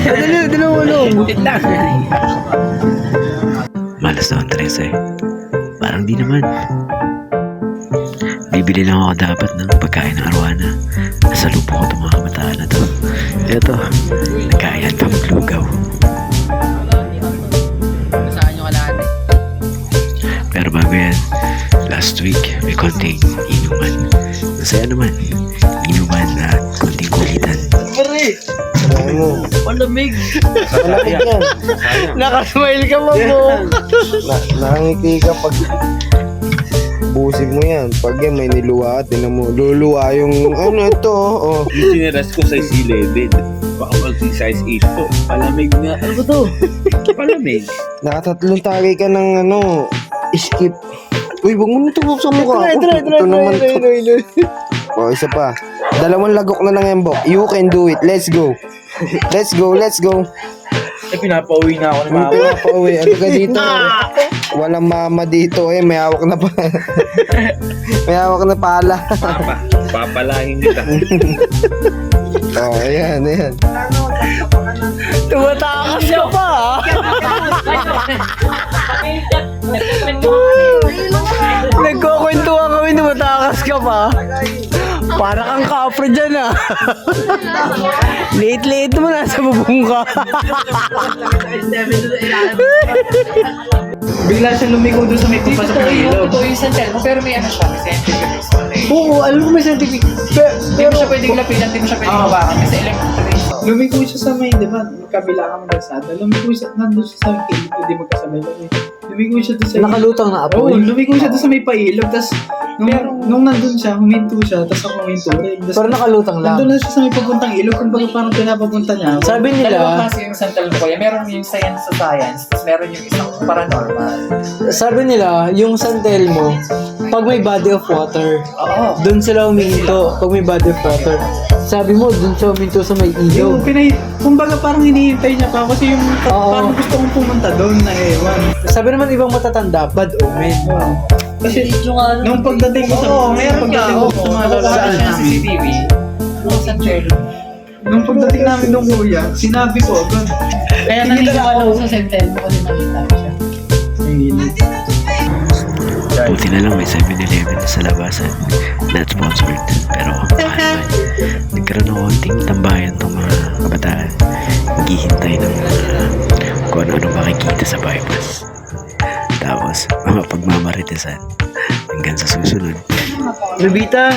Dali mo ulong. Malas naman, Teresa eh. Parang di naman. Bibili lang ako dapat ng pagkain ng arwana. Nasa lupo ko itong mga kabataan na to. Ito, nagkayaan pa maglugaw. Saan yung kalahati? Pero bago yan, last week may konting inuman. Masaya naman. Inuman at konting kulitan. Pare! Palamig! Malamig yan. Nakasmile ka mo mo! Nakangiti ka pag busig mo yan. Pag yan may niluwa, tinan mo, luluwa yung ano ito. Oh. Yung tiniras ko size 11. Baka mag-size 8 to. Palamig nga. Ano ba to? Palamig. Nakatatlong tagay ka ng ano, skip. Uy, wag mo nito sa mukha ko. Ito naman to. Oh, isa pa. Dalawang lagok na ng embok. You can do it. Let's go. Let's go. Eh, pinapauwi na ako ni mama. Pinapauwi. Ano ka dito? Walang mama dito eh. May hawak na pa. May hawak na pala. Papalahin kita. Oh, ayan. Tumatakas ka pa Nagkukwentuhan kami, tumatakas ka pa. Para kang kapre dyan Liit-liit mo, nasa bubong ka. Bigla siya lumiko doon sa may papasok na ilog. Ito yung santel mo, pero may ano siya, may scientific reason. Oo, alam ko may scientific. Hindi mo siya pwedeng lapitan, hindi mo siya pwedeng hawakan kasi electric. Lumiko siya sa may, di ba, kabila ka magkasada. Lumiko siya, nandun siya sa may kilid, hindi magkasabay kami. Lumiko siya doon sa... Nakalutang na Oo, lumiko siya doon sa may pailog. Tapos, nung nandun siya, huminto siya, tapos ako huminto rin. Pero nakalutang lang. Nandun na siya sa may papuntang ilog, kung baga parang pinapapunta niya. Sabi Dalawang nila, klase yung santel mo kuya, meron yung science sa science, tapos meron yung isang paranormal. yung santel mo, pag may body of water, Oo. doon sila huminto. Pag may body of water. Sabi mo, doon siya huminto sa may ilog. Kumbaga parang hinihintay niya pa kasi yung parang gusto kong pumunta doon na ewan. Sabi naman ibang matatanda, bad omen. Kasi nung pagdating ko sa Meron ka. mga lalaki Saan namin, yung CCTV? Yung santel. nung pagdating namin nung kuya, sinabi ko agad. Kaya naniniwala ko sa santel mo kasi nakita ko siya. Buti na lang may 7-Eleven na sa labasan. Not sponsored. Pero kahit nagkaroon ng konting tambayan tong mga kabataan. Naghihintay ng kung ano makikita sa bypass. Tapos, mga pagmamaritesan. Hanggang sa susunod. Libita!